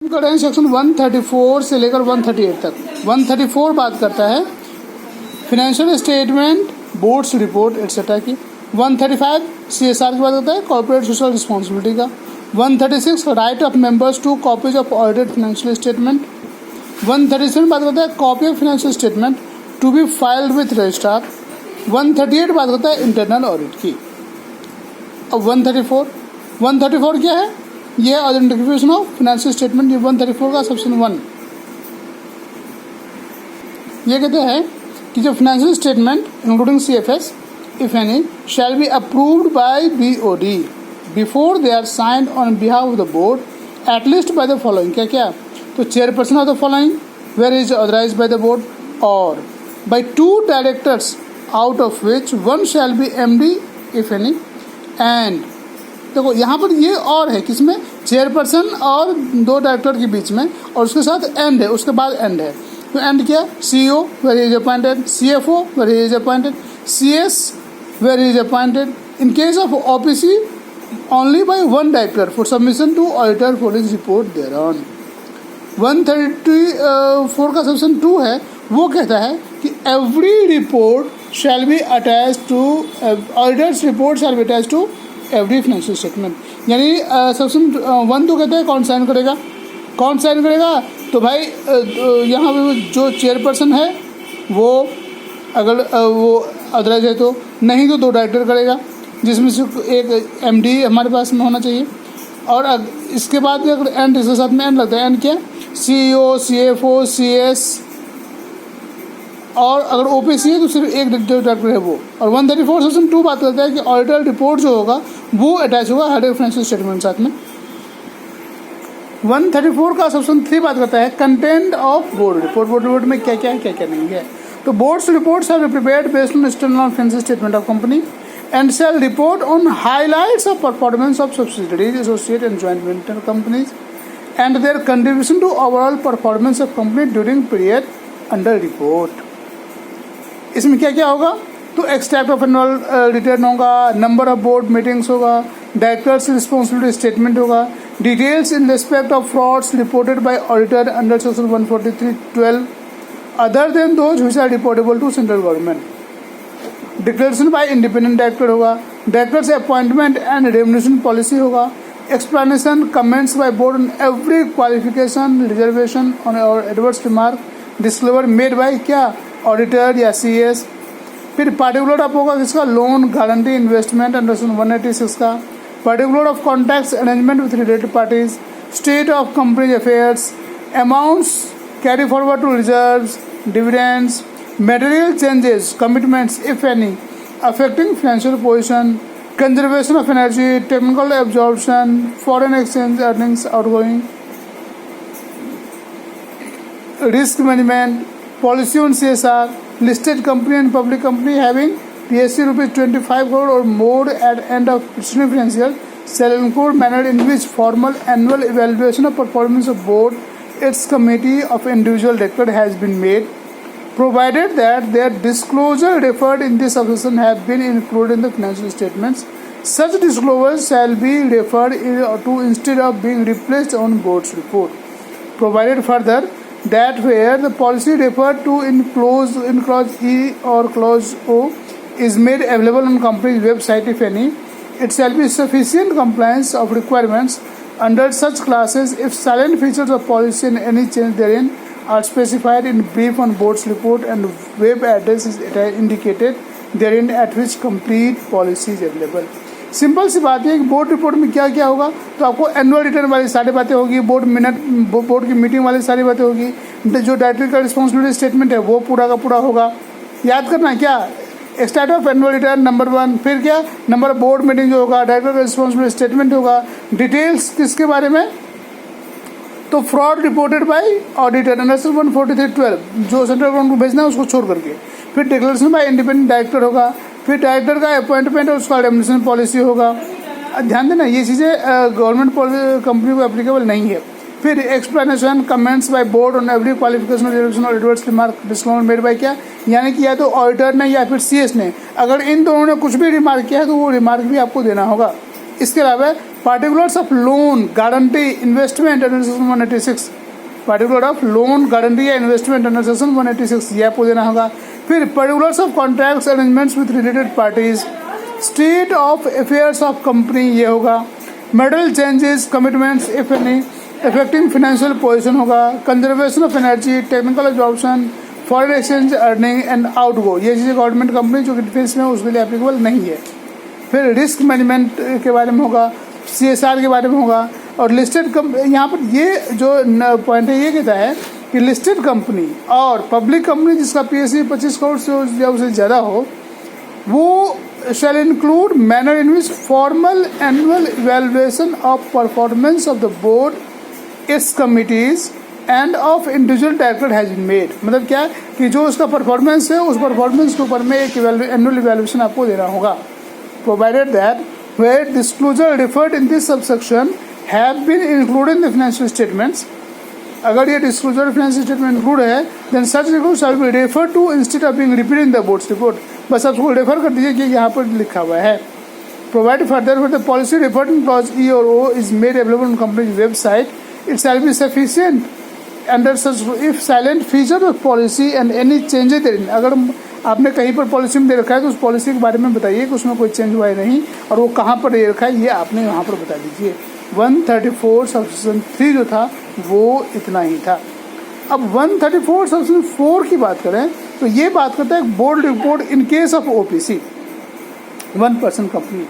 कर रहे हैं सेक्शन 134 से लेकर 138 तक। 134 बात करता है financial statement, boards report etcetera की। 135 CSR की बात करता है, कॉर्पोरेट सोशल रिस्पॉन्सिबिलिटी का। 136 right of members to copies of audited financial statement. 137 बात करता है copy of financial statement to be filed with registrar. 138 बात करता है इंटरनल ऑडिट की। अब 134 क्या है? ये आइडेंटिफिकेशन ऑफ फाइनेंशियल स्टेटमेंट। ये 134 का सेक्शन 1 ये कहते हैं कि जो financial statement including CFS if any shall be approved by BOD before they are signed on behalf of the board at least by the following. क्या क्या? तो chairperson of the following where is authorised by the board और by 2 directors out of which 1 shall be MD if any. And देखो यहाँ पर ये और है किसमें, चेयरपर्सन और 2 डायरेक्टर के बीच में, और उसके साथ एंड है, उसके बाद एंड है। तो एंड क्या? CEO where he is appointed, CFO where he is appointed, CS where he is appointed in case of OPC only by 1 director for submission to auditor for his report thereon. 134 का section 2 है, वो कहता है कि every report shall be attach to auditors report shall be attach to every financial statement. यानी section 1 तो कहता है कौन साइन करेगा, तो भाई यहाँ पे जो चेयरपर्सन है वो अगर वो ऑथराइज है तो, नहीं तो 2 डायरेक्टर करेगा, जिसमें से एक MD हमारे पास में होना चाहिए। और इसके बाद अगर एंड इसके साथ में एंड लगता है, एंड क्या? CEO, CFO, CS, और अगर OPC है तो सिर्फ एक डायरेक्टर है वो। और 134 सेक्शन 2 बात करता है कि ऑडिटर रिपोर्ट जो होगा वो अटैच होगा हेड फाइनेंशियल स्टेटमेंट साथ में। 134 का सेक्शन 3 बात करता है content of board report. Board report में क्या क्या है, क्या क्या नहीं है। तो boards reports are prepared based on external financial statement of company and shall report on highlights of performance of subsidiaries, associate and joint venture companies and their contribution to overall performance of company during period under report. इसमें क्या क्या होगा? तो extract of annual return होगा, number of board meetings होगा, directors responsibility statement होगा, details in respect of frauds reported by auditor under section 143(12) other than those which are reportable to central government, declaration by independent director होगा, directors appointment and remuneration policy होगा, explanation comments by board on every qualification reservation on और adverse remark disclosure made by क्या auditor या CS। फिर particular of होगा किसका? Loan guarantee investment under section 186 का, particular of contracts arrangement with related parties, state of company affairs, amounts carry forward to reserves, dividends, material changes, commitments if any affecting financial position, conservation of energy, technical absorption, foreign exchange earnings outgoing, risk management, policy on CSR, listed company and public company having PSC rupees 25 crore or more at end of preceding financial shall include manner in which formal annual evaluation of performance of board, its committee of individual director has been made, provided that their disclosure referred in this section have been included in the financial statements. Such disclosures shall be referred to instead of being replaced on board's report. Provided further that where the policy referred to in clause E or clause O is made available on company's website if any, it shall be sufficient compliance of requirements under such classes if silent features of policy and any change therein are specified in brief on board's report and web address is indicated therein at which complete policy is available. Simple सी बात है कि board report में क्या क्या होगा, तो आपको एनुअल रिटर्न वाली सारी बातें होगी, बोर्ड की मीटिंग वाली सारी बातें होगी, जो डायरेक्टर का रिस्पॉन्सिबिलिटी स्टेटमेंट है वो पूरा का पूरा होगा। याद करना क्या? Start of annual return number 1, फिर क्या नंबर बोर्ड मीटिंग जो होगा, डायरेक्टर का रिस्पॉन्सिबिलिटी स्टेटमेंट होगा, डिटेल्स किसके बारे में, तो fraud reported by auditor under section 143(12) जो सेंट्रल गवर्नमेंट को भेजना है उसको छोड़ करके, फिर डिक्लेरेशन बाय इंडिपेंडेंट डायरेक्टर होगा, फिर डायरेक्टर का अपॉइंटमेंट और उसका रेम्युनरेशन पॉलिसी होगा। ध्यान देना ये चीज़ें गवर्नमेंट कंपनी को एप्लीकेबल नहीं है। फिर explanation comments by board on every qualification और adverse remark disclosure made by क्या, यानी कि या तो ऑडिटर ने या फिर CS ने, अगर इन दोनों ने कुछ भी रिमार्क किया है तो वो रिमार्क भी आपको देना होगा। इसके अलावा particulars of loan guarantee investment under section 186, particular of loan guarantee या इन्वेस्टमेंट अंडर सेक्शन 186 ये आपको देना होगा। फिर particulars of contracts arrangements with related parties, state of affairs of company ये होगा, material changes commitments if any affecting financial position होगा, conservation of energy, technical absorption, foreign exchange earning and outgo, ये चीज़ें गवर्नमेंट कंपनी जो कि defence में उसके लिए एप्लीकेबल नहीं है। फिर रिस्क मैनेजमेंट के बारे में होगा, CSR के बारे में होगा। और लिस्टेड यहाँ पर ये जो पॉइंट है ये कहता है कि लिस्टेड कंपनी और पब्लिक कंपनी जिसका PSE 25 करोड़ से या उससे ज़्यादा हो वो shall include manner in which formal annual evaluation of performance of the board, its committees and of individual director has been made। मतलब क्या कि जो उसका परफॉर्मेंस है उस परफॉर्मेंस के ऊपर में एक एनुअल इवेल्युएशन आपको देना होगा। Provided that where disclosure referred in this subsection have been included in the financial statements, अगर ये डिस्क्लोजर फाइनेंशियल स्टेटमेंट इंक्लूड है then such report shall be refer to instead of being repeated in the boards report. बस आप उसको refer कर दीजिए कि यहाँ पर लिखा हुआ है। Provide further for the policy report in clause E और O is made available on company website, it shall be sufficient under such if silent feature of policy and any changes therein. अगर आपने कहीं पर policy में दे रखा है तो उस पॉलिसी के बारे में बताइए कि उसमें कोई चेंज हुआ है नहीं और वो कहाँ पर दे रखा है ये आपने यहाँ पर बता दीजिए। 134 सेक्शन 3 जो था वो इतना ही था। अब 134 सेक्शन 4 की बात करें तो ये बात करता है board report in case of OPC 1% company,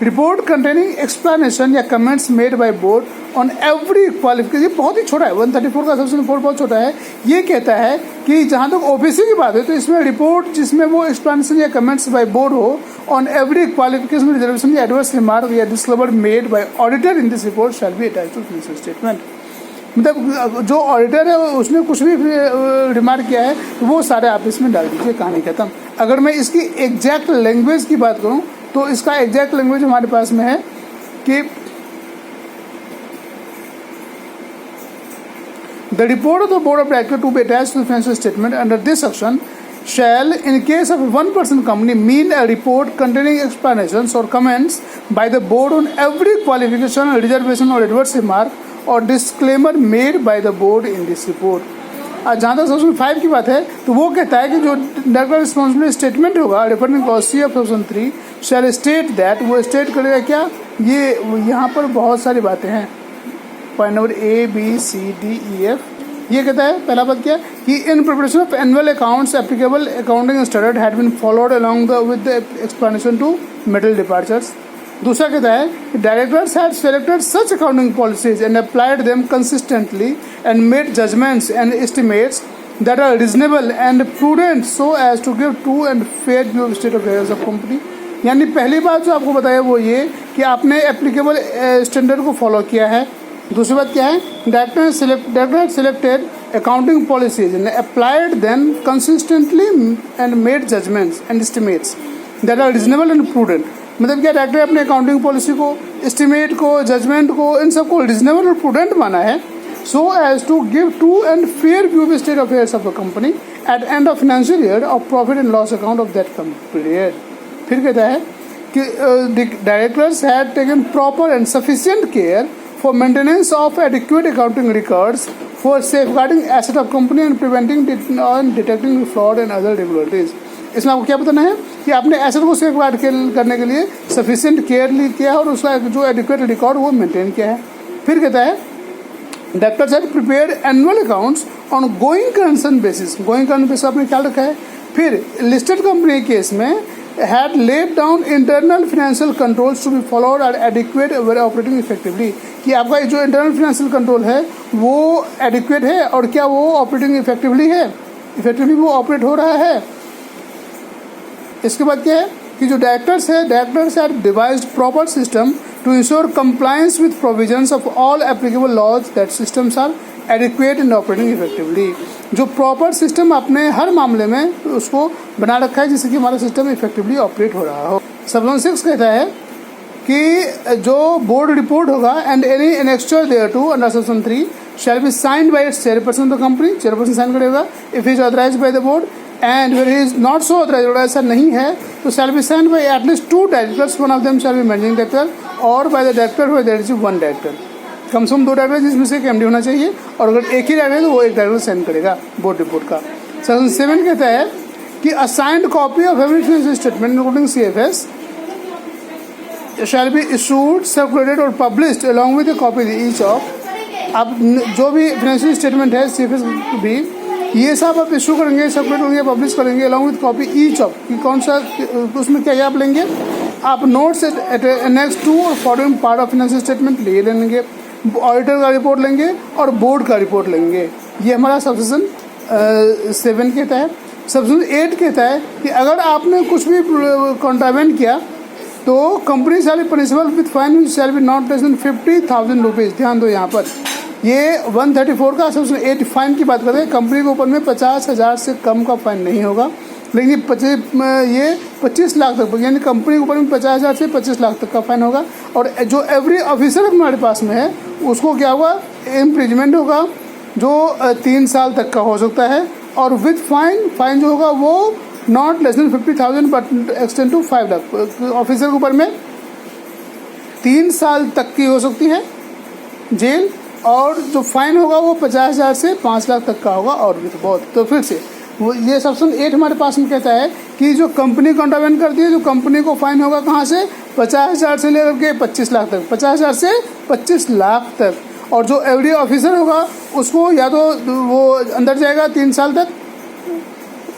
report containing explanation या comments made by board on every qualification. ये बहुत ही छोटा है, 134 का सेक्शन 4 बहुत छोटा है। ये कहता है कि जहाँ तक OPC की बात है तो इसमें रिपोर्ट जिसमें वो एक्सप्लेनेशन या कमेंट्स बाय बोर्ड हो ऑन एवरी क्वालिफिकेशन रिजर्वेशन या एडवर्स रिमार्क या disclosure made by auditor in this report shall be attached to financial statement. मतलब जो ऑडिटर है उसने कुछ भी रिमार्क किया है तो वो सारे आप इसमें डाल दीजिए, कहानी खत्म। अगर मैं इसकी एग्जैक्ट लैंग्वेज की बात करूं तो इसका एग्जैक्ट लैंग्वेज हमारे पास में है कि the report of the board of director to be attached to the financial statement under this section shall in case of a 1% company mean a report containing explanations or comments by the board on every qualification, reservation or adverse remark or disclaimer made by the board in this report। जहाँ तक section 5 की बात है तो वो कहता है कि जो डायरेक्टर रिस्पॉन्सिबिलिटी स्टेटमेंट होगा referring clause C of section 3 shall state that, वो स्टेट करेगा क्या, ये यहाँ पर बहुत सारी बातें हैं, point number A B C D E F। ये कहता है पहला बात क्या कि in preparation of annual accounts applicable accounting standard had been followed along with the explanation to material departures. दूसरा कहता है कि directors had selected such accounting policies and applied them consistently and made judgments and estimates that are reasonable and prudent so as to give true and fair view of state of affairs of company. यानी पहली बात जो आपको बताया वो ये कि आपने एप्लीकेबल स्टैंडर्ड को फॉलो किया है। दूसरी बात क्या है, director selected accounting policies and applied then consistently and made judgments and estimates that are reasonable and prudent. मतलब क्या, डायरेक्टर अपने अकाउंटिंग पॉलिसी को, एस्टिमेट को, जजमेंट को, इन सबको रीजनेबल और प्रूडेंट माना है so as to give true and fair view of state affairs of the company at end of financial year of profit and loss account of that period. फिर कहता है कि directors had taken proper and sufficient care for maintenance of adequate accounting records, for safeguarding asset of company and preventing and detecting fraud and other irregularities। इसमें आपको क्या बताना है कि आपने एसेट को सेफगार्ड करने के लिए सफिशिएंट केयर किया है और उसका जो एडिक्वेट रिकॉर्ड वो मेंटेन किया है। फिर कहता है directors had prepared annual accounts on going concern basis, going concern basis आपने ख्याल रखा है। फिर लिस्टेड कंपनी के केस में had laid down internal financial controls to be followed and adequate were operating effectively, कि आपका जो इंटरनल फाइनेंशियल कंट्रोल है वो एडिक्वेट है और क्या वो ऑपरेटिंग इफेक्टिवली है, इफेक्टिवली वो ऑपरेट हो रहा है। इसके बाद क्या है कि जो directors have devised proper system to ensure compliance with provisions of all applicable laws that systems are adequate and operating effectively. जो प्रॉपर सिस्टम आपने हर मामले में उसको बना रखा है जिससे कि हमारा सिस्टम इफेक्टिवली ऑपरेट हो रहा हो। सेक्शन 6 कहता है कि जो बोर्ड रिपोर्ट होगा and any annexure thereto under section 3 shall be signed by its chairperson of the company, chairperson sign करेगा if is authorised by the board and where is not so authorised, ऐसा नहीं है तो shall be signed by at least 2 directors, one of them shall be managing director और by the director where there is 1 director. कम से कम 2 director जिसमें से एक एमडी होना चाहिए, और अगर एक ही डायरेक्टर है तो वो एक डायरेक्टर साइन करेगा बोर्ड रिपोर्ट का। सेक्शन 7 कहता है कि a signed copy of every financial statement including CFS shall be issued, circulated और published along with a copy each of. आप जो भी फाइनेंशियल स्टेटमेंट है सीएफएस भी, ये सब आप इशू करेंगे, सर्कुलेट करेंगे, पब्लिश करेंगे along with copy each of, कि कौन सा उसमें क्या आप लेंगे, आप नोट्स नेक्स्ट 2 और following part of financial statement ले लेंगे, ऑडिटर का रिपोर्ट लेंगे और बोर्ड का रिपोर्ट लेंगे। ये हमारा सबसेक्शन 7 कहता है। सबसेक्शन 8 कहता है कि अगर आपने कुछ भी कॉन्ट्रावेंट किया तो company shall be punishable with fine which shall be not less than 50,000 rupees. ध्यान दो यहाँ पर, ये 134 का सबसेक्शन 8 फाइन की बात करते हैं। कंपनी के ऊपर में 50,000 से कम का फाइन नहीं होगा, लेकिन ये 25 लाख तक, यानी कंपनी के ऊपर में 50,000 से 25 लाख तक का फाइन होगा। और जो एवरी ऑफिसर हमारे पास में है उसको क्या होगा, इम्प्रिजमेंट होगा जो 3 साल तक का हो सकता है, और विद फाइन जो होगा वो not less than 50,000 but extend to 5 lakh. Officer के ऊपर में 3 साल तक की हो सकती है जेल, और जो फाइन होगा वो 50,000 से 5 लाख तक का होगा, और भी तो बहुत। तो फिर से वो ये सेक्शन 8 हमारे पास में कहता है कि जो कंपनी कॉन्ट्रावेंट करती है, जो कंपनी को फाइन होगा कहाँ से, 50,000 से लेकर के 25 लाख तक, 50,000 से 25 लाख तक। और जो एवरी ऑफिसर होगा उसको या तो वो अंदर जाएगा 3 साल तक,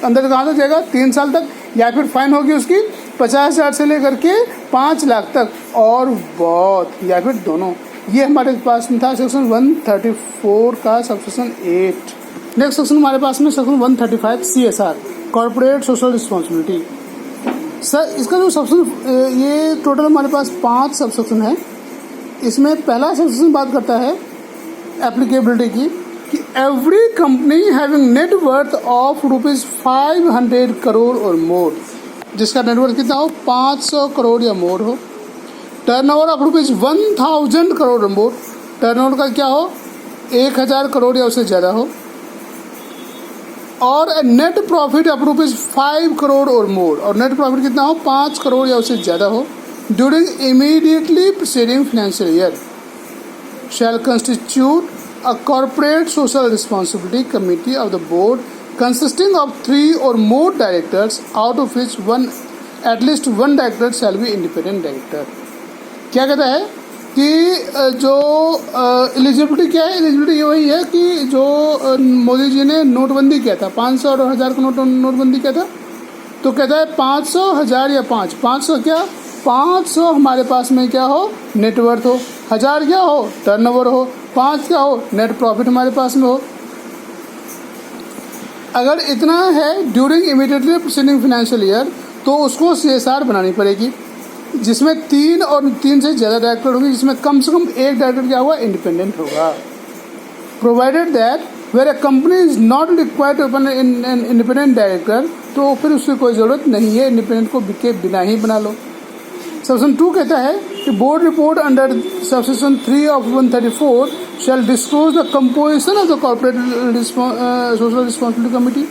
अंदर कहाँ तक जाएगा 3 साल तक, या फिर फाइन होगी उसकी 50,000 से लेकर के 5 लाख तक, और बहुत, या फिर दोनों। ये हमारे पास में था सेक्शन 134 का सबसेक्शन 8। नेक्स्ट सेक्शन हमारे पास में section 135 CSR, corporate social responsibility. Sir इसका जो सबसेक्शन, ये टोटल हमारे पास 5 सबसेक्शन है। इसमें पहला सबसेक्शन बात करता है एप्लीकेबिलिटी की, कि every company having net worth of ₹500 crore और मोर, जिसका नेटवर्थ कितना हो, 500 करोड़ या मोर हो, टर्नओवर ऑफ ₹1,000 करोड़ और मोर, टर्नओवर का क्या हो 1,000 करोड़ या उससे ज़्यादा हो, और नेट प्रॉफिट ऑफ ₹5 करोड़ और मोर, और नेट प्रॉफिट कितना हो 5 करोड़ या उससे ज़्यादा हो, during immediately preceding financial year shall constitute a corporate social responsibility committee of the board consisting of 3 or more directors, out of which at least one director shall be independent director। क्या कहता है कि जो eligibility क्या है, eligibility ये वही है कि जो मोदी जी ने नोटबंदी किया था, 500 और 1000 का नोटबंदी किया था, तो कहता है 500, 1000 या 500 क्या, 500 हमारे पास में क्या हो, नेटवर्थ हो, 1000 क्या हो, टर्नओवर हो, 5 क्या हो, नेट प्रॉफिट हमारे पास में हो। अगर इतना है during immediately preceding financial year, तो उसको CSR बनानी पड़ेगी, जिसमें 3 और 3 से ज़्यादा डायरेक्टर होंगे, जिसमें कम से कम एक डायरेक्टर क्या होगा, इंडिपेंडेंट होगा। Provided that where a company is not required to open an independent director, तो फिर उसकी कोई ज़रूरत नहीं है, इंडिपेंडेंट को बिना ही बना लो। सेक्शन 2 कहता है कि board report under subsection 3 of 134 shall disclose the composition of the corporate social responsibility committee,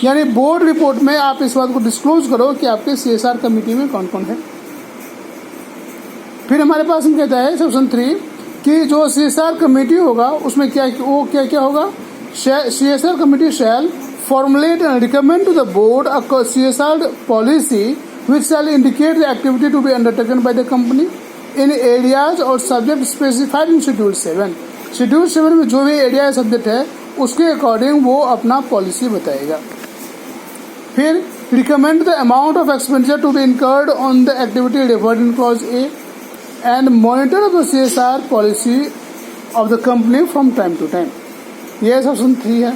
यानी बोर्ड रिपोर्ट में आप इस बात को डिस्क्लोज करो कि आपके CSR कमेटी में कौन कौन है। फिर हमारे पास हम कहता है सेक्शन 3 कि जो CSR कमेटी होगा उसमें क्या होगा, CSR committee shell formulate and recommend to the board a CSR policy which shall indicate the activity to be undertaken by the company in areas or subject specified in Schedule 7। Schedule 7 में जो भी area या subject है उसके according वो अपना policy बताएगा। फिर recommend the amount of expenditure to be incurred on the activity referred in clause A and monitor the CSR policy of the company from time to time। यह section 3 है।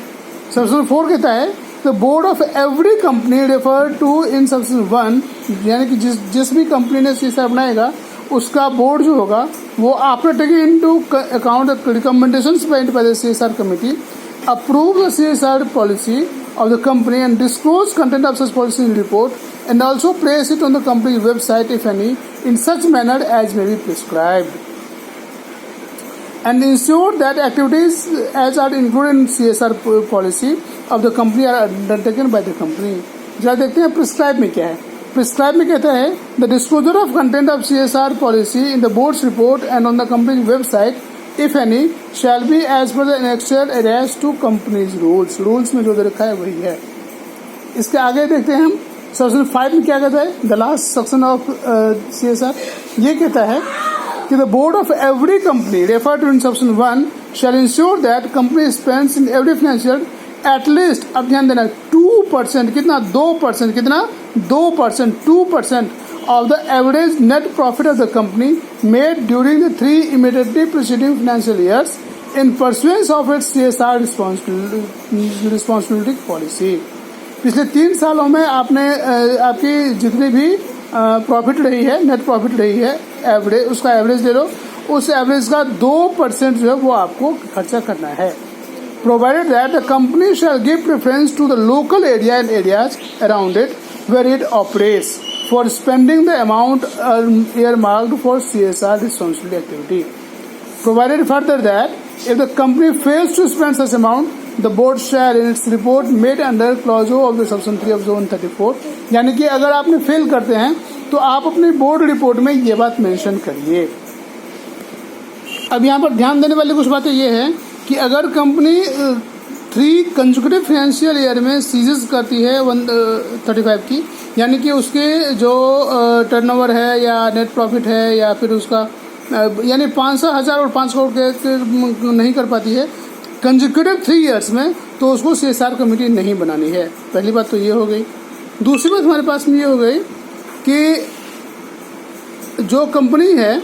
Section 4 कहता है the board of every company refer to in section 1, यानी कि जिस भी company ने CSR बनाएगा उसका बोर्ड जो होगा वो after taking into account recommendations made by the CSR committee approve the CSR policy of the company and disclose content of such policy in report and also place it on the company's website if any in such manner as may be prescribed। and ensure that activities as are included in CSR policy of the company are undertaken by the company. जरा देखते हैं prescribe में क्या है. Prescribe में कहता है the disclosure of content of CSR policy in the boards report and on the company website if any shall be as per the annexed attached to companies rules. Rules में जो रखा है वही है. इसके आगे देखते हैं हम सेक्शन 5 में क्या कहता है. The last section of CSR ये कहता है कि the board of every company refer to in section 1 shall ensure that company spends in every financial at least, अब ध्यान देना, 2%, कितना 2%, कितना 2%, 2% of the average net profit of the company made during the 3 immediately preceding financial years in pursuance of its CSR responsibility policy. पिछले 3 सालों में आपने आपकी जितनी भी प्रॉफिट रही है, नेट प्रॉफिट रही है, एवरेज, उसका एवरेज ले लो, उस एवरेज का 2% जो है वो आपको खर्चा करना है. Provided that the company shall give preference to the local area and areas around it where it operates for spending the amount earmarked for CSR responsibility activity. Provided further that if the company fails to spend such amount, the board shall in its report made under clause of the section 3 of zone 34. यानी कि अगर आपने fail करते हैं तो आप अपनी board report में ये बात मेंशन करिए. अब यहाँ पर ध्यान देने वाली कुछ बातें ये है कि अगर कंपनी 3 कंसेक्यूटिव फाइनेंशियल ईयर में सीजेस करती है 135 की, यानी कि उसके जो टर्नओवर है या नेट प्रॉफिट है या फिर उसका यानी 500, 1000 और 5 करोड़ के नहीं कर पाती है कंसेक्यूटिव 3 ईयर्स में, तो उसको CSR कमेटी नहीं बनानी है. पहली बात तो ये हो गई. दूसरी बात हमारे पास में ये हो गई कि जो कंपनी है,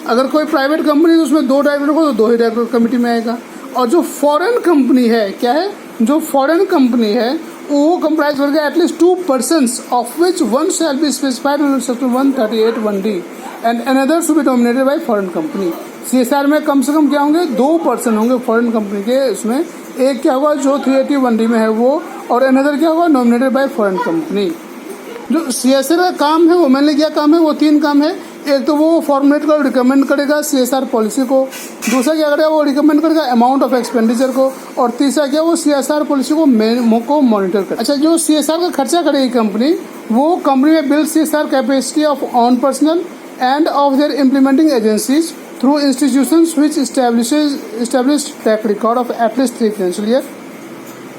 अगर कोई प्राइवेट कंपनी है तो उसमें 2 डायरेक्टर हो तो 2 ही डायरेक्टर कमेटी में आएगा. और जो फॉरेन कंपनी है, क्या है, जो फॉरेन कंपनी है वो कंप्राइज करके at least 2 persons of which one shall be specified in section 138(1)(d) and another should be nominated by foreign company. CSR में कम से कम क्या होंगे, 2 पर्सन होंगे फॉरेन कंपनी के. उसमें एक क्या होगा जो 381(d) में है वो, और अनदर क्या होगा नॉमिनेटेड बाय फॉरेन कंपनी. जो CSR का काम है वो मैंने क्या काम है, वो 3 काम है. एक तो वो फॉर्मुलेट कर रिकमेंड करेगा CSR पॉलिसी को, दूसरा क्या करेगा वो रिकमेंड करेगा अमाउंट ऑफ एक्सपेंडिचर को, और तीसरा क्या वो CSR पॉलिसी को मॉनिटर करेगा. अच्छा, जो CSR का खर्चा करेगी कंपनी, वो कंपनी में build CSR capacity of on personal end of their implementing agencies through institutions which established track record of at least 3 financial year.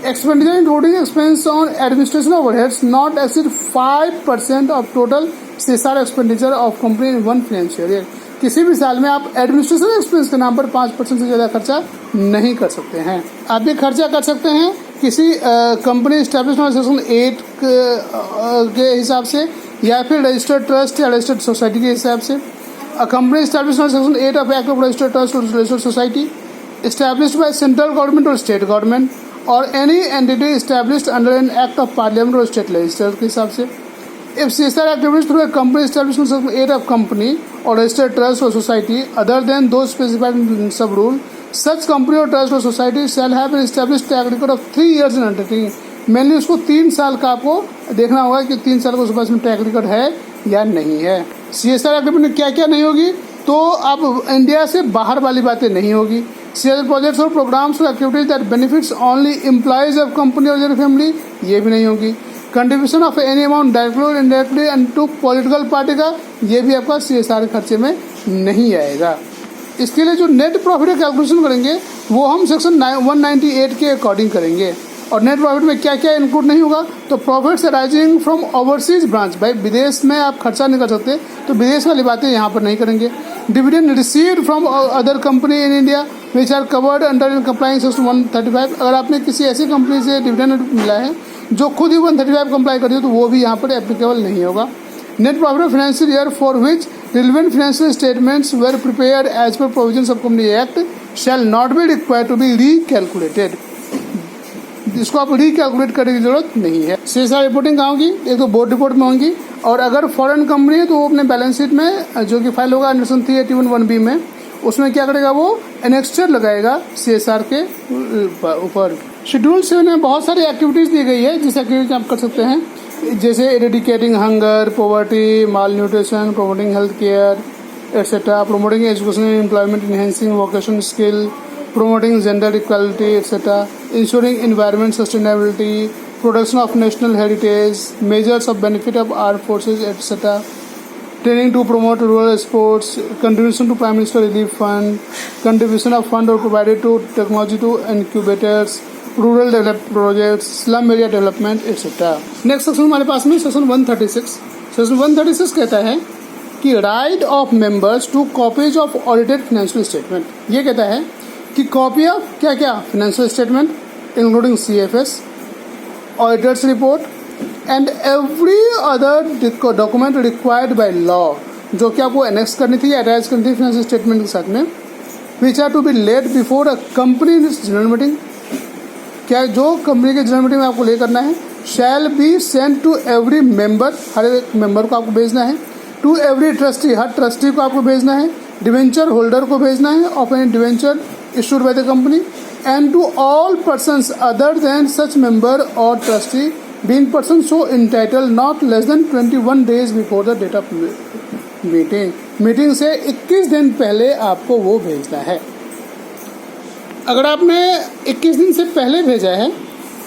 Expenditure including expense on administration overheads not exceed 5% of total CSR expenditure of company in one financial year. किसी भी साल में आप administration expense के नाम पर 5% से ज़्यादा खर्चा नहीं कर सकते हैं. आप ये खर्चा कर सकते हैं किसी कंपनी एस्टैब्लिश्ड सेक्शन 8 के हिसाब से, या फिर रजिस्टर्ड ट्रस्ट या रजिस्टर्ड सोसाइटी के हिसाब से. A company established section 8 of act of registered trust और registered society established by central government और स्टेट गवर्नमेंट और any entity established under an act of parliament और स्टेट लेजिस्लेचर के हिसाब से. If CSR activities through a company established in section 8 of company और registered trust और society other than those specified in सब rule, such company और trust और society shall have an established track record of 3 years in undertaking. Mainly उसको 3 साल का आपको देखना होगा कि 3 साल का उसके पास में ट्रैक रिकॉर्ड है या नहीं है. CSR एक्टिविटी में क्या क्या नहीं होगी, तो अब इंडिया से बाहर वाली बातें नहीं होगी. CSR प्रोजेक्ट्स और प्रोग्राम्स और activities that benefits only employees of company और देयर फैमिली, ये भी नहीं होगी. Contribution of any amount directly और indirectly and to political party का, ये भी आपका CSR खर्चे में नहीं आएगा. इसके लिए जो नेट प्रॉफिट का कैलकुलेशन करेंगे वो हम सेक्शन 198 के अकॉर्डिंग करेंगे. और नेट प्रॉफिट में क्या क्या इंक्लूड नहीं होगा, तो profits arising from overseas branch, भाई विदेश में आप खर्चा नहीं कर सकते तो विदेश वाली बातें यहाँ पर नहीं करेंगे. Dividend received from other company in India which are covered under in complying section 135. अगर आपने किसी ऐसी कंपनी से डिविडेंड मिला है जो खुद ही 135 कंप्लाई करती है तो वो भी यहाँ पर एप्लीकेबल नहीं होगा. Net profit of financial year for which relevant financial statements were prepared as per provisions of company act shall not be required to be recalculated. इसको आप रीकैलकुलेट करने की जरूरत नहीं है. CSR रिपोर्टिंग कहाँ होगी, एक तो बोर्ड रिपोर्ट में होंगी, और अगर फॉरेन कंपनी है तो वो अपने बैलेंस शीट में जो कि फाइल होगा अंडर सेक्शन 381(1)(b) में, उसमें क्या करेगा वो एनेक्स्चर लगाएगा CSR के ऊपर. शेड्यूल 7 में बहुत सारी एक्टिविटीज दी गई है जिस एक्टिविटीज आप कर सकते हैं, जैसे eradicating hunger, poverty, malnutrition, promoting health care, etc., promoting education and employment, enhancing vocational skill, promoting gender equality, etc., ensuring environment sustainability, protection of national heritage, measures of benefit of armed forces, etc., training to promote rural sports, contribution to Prime Minister Relief Fund, contribution of fund are provided to technology to incubators, rural develop projects, slum area development etcetera. Next section हमारे पास में section 136। Section 136 कहता है कि right of members to copies of audited financial statement. ये कहता है कि copy of क्या क्या financial statement including CFS, auditors report and every other document required by law, जो कि आपको एनेक्स करनी थी, अटैच करनी थी फाइनेंशियल स्टेटमेंट के साथ में, which are to be laid before a company in general meeting. क्या जो कंपनी के जनरल मीटिंग में आपको ले करना है, shall be send to every member, हर एक मेंबर को आपको भेजना है, टू एवरी ट्रस्टी, हर ट्रस्टी को आपको भेजना है, डिवेंचर होल्डर को भेजना है of any debenture issued by the company, and to all persons other than such member और trustee being person so entitled not less than 21 days before the date of meeting. Meeting से 21 दिन पहले आपको वो भेजना है। अगर आपने 21 दिन से पहले भेजा है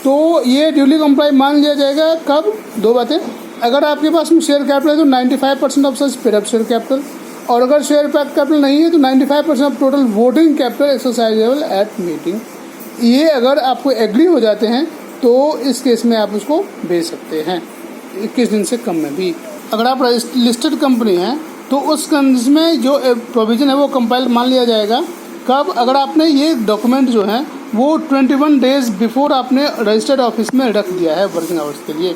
तो ये ड्यूली कंप्लाई मान लिया जाएगा। कब? दो बातें, अगर आपके पास में शेयर कैपिटल है तो 95% of such paid up share capital, और अगर शेयर कैपिटल नहीं है तो 95% of total voting capital exercisable eight meeting. ये अगर आपको एग्री हो जाते हैं तो इस केस में आप उसको भेज सकते हैं 21 दिन से कम में भी। अगर आप लिस्टेड कंपनी है तो उस कंडीशन में जो प्रोविजन है वो कंपाइल मान लिया जाएगा। कब? अगर आपने ये डॉक्यूमेंट जो है वो 21 days बिफोर आपने रजिस्टर्ड ऑफिस में रख दिया है वर्किंग आवर्स के लिए।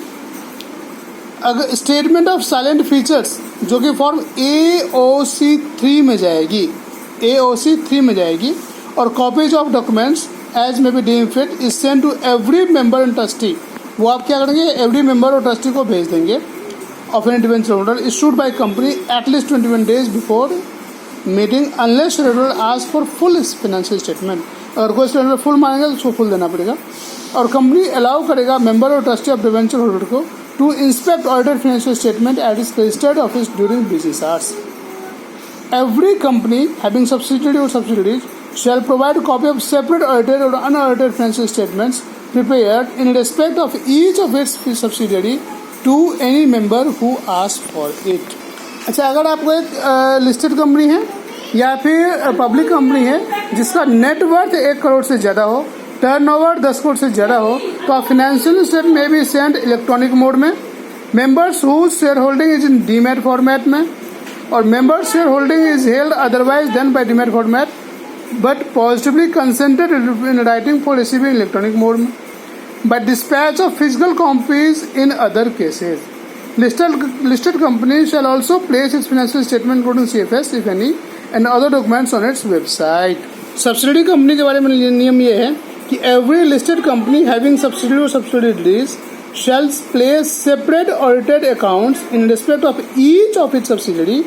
अगर स्टेटमेंट ऑफ साइलेंट फीचर्स जो कि फॉर्म AOC 3 में जाएगी, AOC 3 में जाएगी, और copies of documents as may be deem fit is send to every member and trustee. वो आप क्या करेंगे? एवरी मेंबर और ट्रस्टी को भेज देंगे of any debenture holder issued by company at least 21 days before meeting unless shareholder ask for full financial statement. अगर कोई शेयरहोल्डर फुल मांगेगा तो उसको फुल देना पड़ेगा, और कंपनी अलाउ करेगा मेंबर और ट्रस्टी ऑफ डिवेंचर होल्डर को to inspect audited financial statement at its registered office during business hours. Every company having subsidiary और subsidiaries shall provide a copy of separate audited or unaudited financial statements prepared in respect of each of its subsidiary to any member who asks for it। अच्छा, अगर आपको एक listed company है या फिर public company है जिसका net worth 1 crore से ज़्यादा हो, टर्नओवर 10 करोड़ से ज़्यादा हो, तो आप फाइनेंशियल स्टेटमेंट में भी सेंड इलेक्ट्रॉनिक मोड में, members whose share holding is in demat format में, और members share holding is held otherwise than by demat format but positively consented in writing for receiving electronic mode में, by dispatch of physical copies in other cases. Listed company shall also place its financial statement including CFS if any and other documents on its website। Subsidiary company के बारे में नियम ये है कि every listed company having subsidiary or subsidiaries shall place separate audited accounts in respect of each of its subsidiary